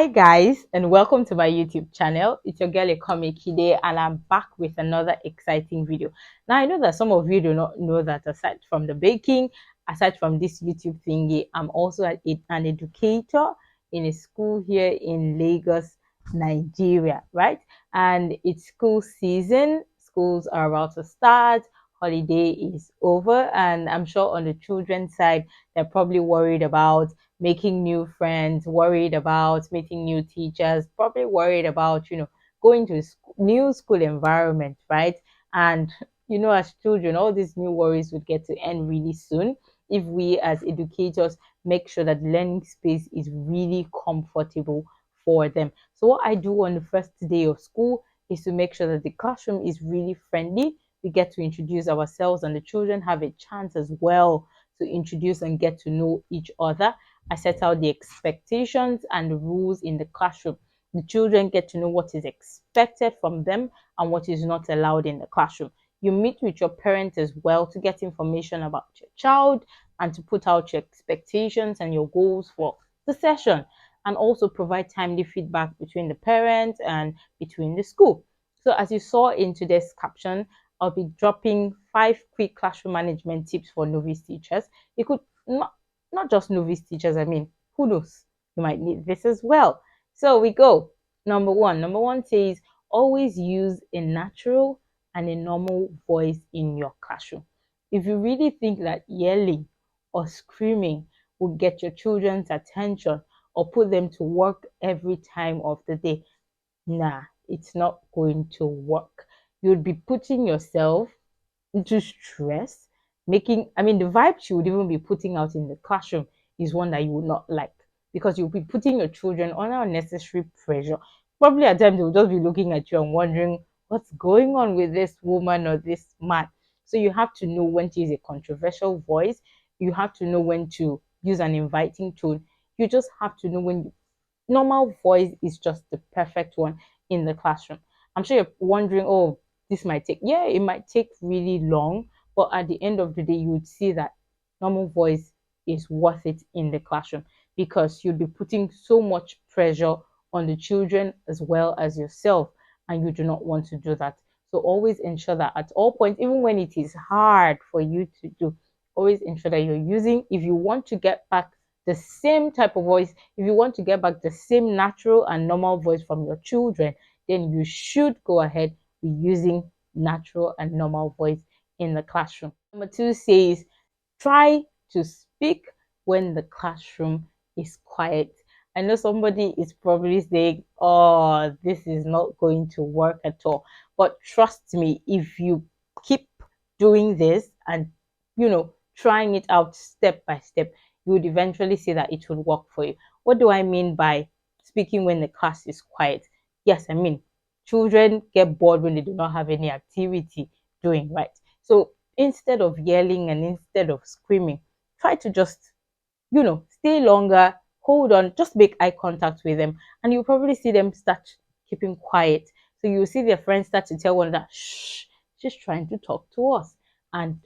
Hi guys, and welcome to my YouTube channel. It's your girl Kide, and I'm back with another exciting video. Now I know that some of you do not know that aside from the baking, aside from this YouTube thingy, I'm also an educator in a school here in Lagos, Nigeria, right? And it's school season. Schools are about to start. Holiday is over, and I'm sure on the children's side, they're probably worried about making new friends, worried about meeting new teachers, probably worried about, going to a new school environment, right? And, as children, all these new worries would get to end really soon if we as educators make sure that learning space is really comfortable for them. So what I do on the first day of school is to make sure that the classroom is really friendly. We get to introduce ourselves and the children have a chance as well to introduce and get to know each other. I set out the expectations and the rules in the classroom. The children get to know what is expected from them and what is not allowed in the classroom. You meet with your parents as well to get information about your child and to put out your expectations and your goals for the session, and also provide timely feedback between the parents and between the school. So as you saw in today's caption, I'll be dropping 5 quick classroom management tips for novice teachers. It could not just novice teachers. I mean, who knows? You might need this as well. So we go. Number one. Number one says always use a natural and a normal voice in your classroom. If you really think that yelling or screaming will get your children's attention or put them to work every time of the day, nah, it's not going to work. You'll be putting yourself into stress, the vibe you would even be putting out in the classroom is one that you would not like, because you'll be putting your children under unnecessary pressure. Probably at times they'll just be looking at you and wondering what's going on with this woman or this man. So you have to know when to use a controversial voice. You have to know when to use an inviting tone. You just have to know when normal voice is just the perfect one in the classroom. I'm sure you're wondering, oh, this might take, yeah, it might take really long, but at the end of the day, you would see that normal voice is worth it in the classroom, because you'll be putting so much pressure on the children as well as yourself, and you do not want to do that. So always ensure that at all points, even when it is hard for you to do, always ensure that you're using, if you want to get back the same type of voice, if you want to get back the same natural and normal voice from your children, then you should go ahead with using natural and normal voice in the classroom. Number two says, try to speak when the classroom is quiet. I know somebody is probably saying, oh, this is not going to work at all. But trust me, if you keep doing this and, trying it out step by step, you would eventually see that it would work for you. What do I mean by speaking when the class is quiet? Yes, I mean, children get bored when they do not have any activity doing, right? So instead of yelling and instead of screaming, try to just, stay longer, hold on, just make eye contact with them, and you'll probably see them start keeping quiet. So you'll see their friends start to tell one another, shh, she's trying to talk to us. And,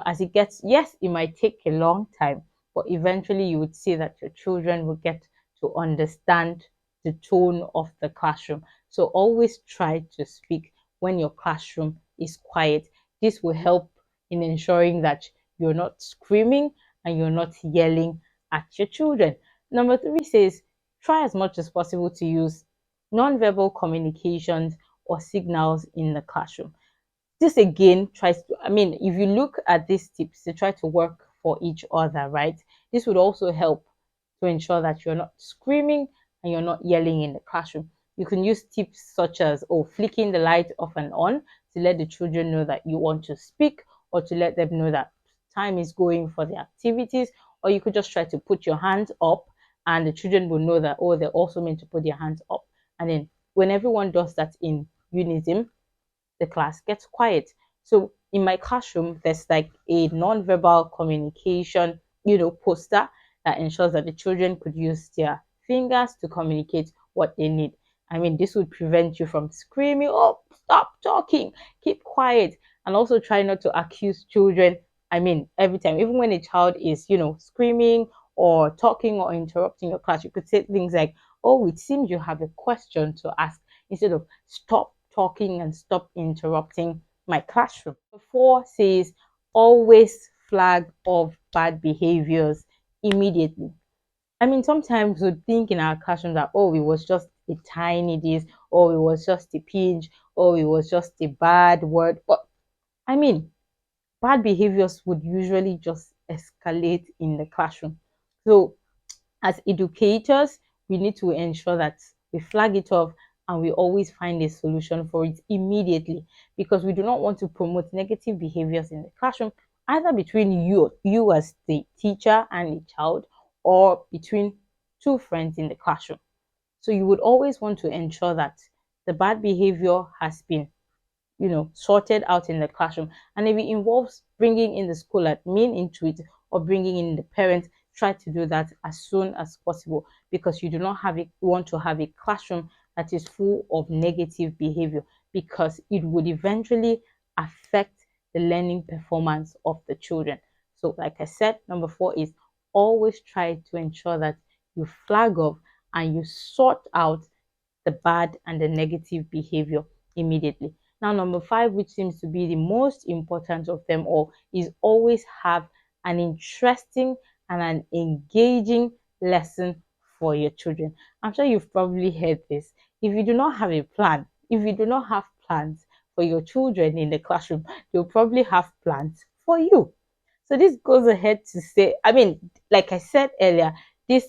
as it gets, yes, it might take a long time, but eventually you would see that your children will get to understand the tone of the classroom. So always try to speak when your classroom is quiet. This will help in ensuring that you're not screaming and you're not yelling at your children. Number three says, try as much as possible to use nonverbal communications or signals in the classroom. This again tries to, if you look at these tips, they try to work for each other, right? This would also help to ensure that you're not screaming and you're not yelling in the classroom. You can use tips such as, flicking the light off and on to let the children know that you want to speak, or to let them know that time is going for the activities. Or you could just try to put your hands up and the children will know that, they're also meant to put their hands up. And then when everyone does that in unison, the class gets quiet. So in my classroom, there's like a non-verbal communication, poster that ensures that the children could use their fingers to communicate what they need. This would prevent you from screaming, oh, stop talking, keep quiet, and also try not to accuse children. Every time, even when a child is, screaming or talking or interrupting your class, you could say things like, oh, it seems you have a question to ask, instead of stop talking and stop interrupting my classroom. 4 says always flag of bad behaviors immediately. I mean, sometimes we think in our classroom that, oh, it was just a tiny this, or it was just a pinch, or it was just a bad word. But I mean, bad behaviors would usually just escalate in the classroom. So as educators, we need to ensure that we flag it off and we always find a solution for it immediately, because we do not want to promote negative behaviors in the classroom, either between you as the teacher and the child, or between two friends in the classroom. So you would always want to ensure that the bad behavior has been, sorted out in the classroom. And if it involves bringing in the school admin into it, or bringing in the parents, try to do that as soon as possible, because you do not want to have a classroom that is full of negative behavior, because it would eventually affect the learning performance of the children. So like I said, number 4 is always try to ensure that you flag off and you sort out the bad and the negative behavior immediately. Now, number 5, which seems to be the most important of them all, is always have an interesting and an engaging lesson for your children. I'm sure you've probably heard this. If you do not have a plan, if you do not have plans for your children in the classroom, they'll probably have plans for you. So this goes ahead to say, I mean, like I said earlier, this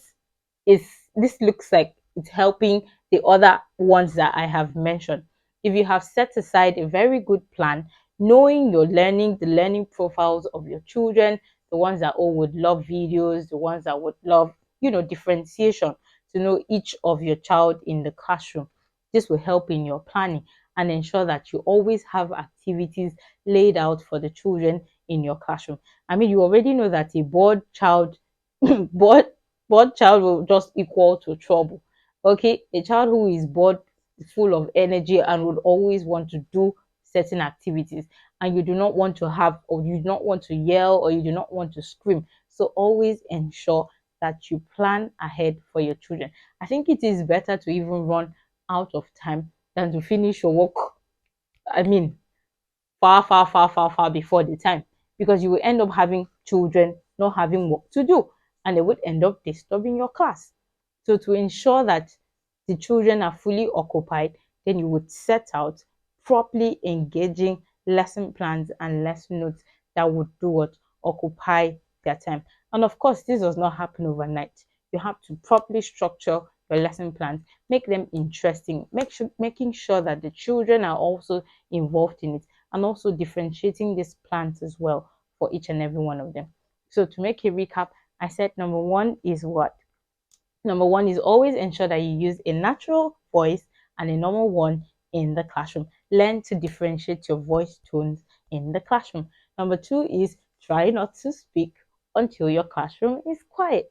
is this looks like it's helping the other ones that I have mentioned. If you have set aside a very good plan, knowing your learning, the learning profiles of your children, the ones that all would love videos, the ones that would love, differentiation, to know each of your child in the classroom. This will help in your planning and ensure that you always have activities laid out for the children in your classroom. I mean, you already know that a bored child, bored, bored child will just equal to trouble. Okay, a child who is bored, full of energy, and would always want to do certain activities, and you do not want to have, or you do not want to yell, or you do not want to scream. So always ensure that you plan ahead for your children. I think it is better to even run out of time than to finish your work, I mean, far, far, far, far, far before the time, because you will end up having children not having work to do, and they would end up disturbing your class. So to ensure that the children are fully occupied, then you would set out properly engaging lesson plans and lesson notes that would do what? Occupy their time. And of course, this does not happen overnight. You have to properly structure your lesson plans, make them interesting, making sure that the children are also involved in it, and also differentiating these plans as well for each and every one of them. So to make a recap, I said number 1 is what? Number 1 is always ensure that you use a natural voice and a normal one in the classroom. Learn to differentiate your voice tones in the classroom. Number 2 is try not to speak until your classroom is quiet.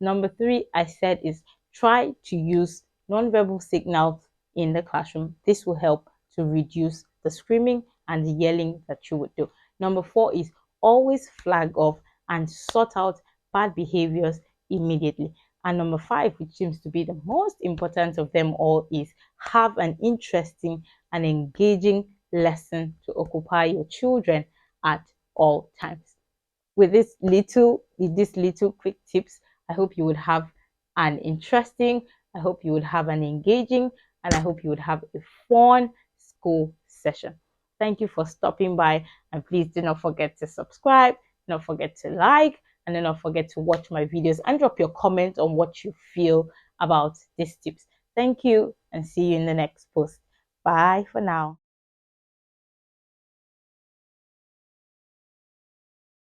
Number 3, I said, is try to use nonverbal signals in the classroom. This will help to reduce the screaming and the yelling that you would do. Number 4 is always flag off and sort out bad behaviors immediately. And number 5, which seems to be the most important of them all, is have an interesting and engaging lesson to occupy your children at all times. With these little quick tips, I hope you would have an interesting, I hope you would have an engaging, and I hope you would have a fun school session. Thank you for stopping by, and please do not forget to subscribe, do not forget to like, and do not forget to watch my videos and drop your comment on what you feel about these tips. Thank you, and see you in the next post. Bye for now.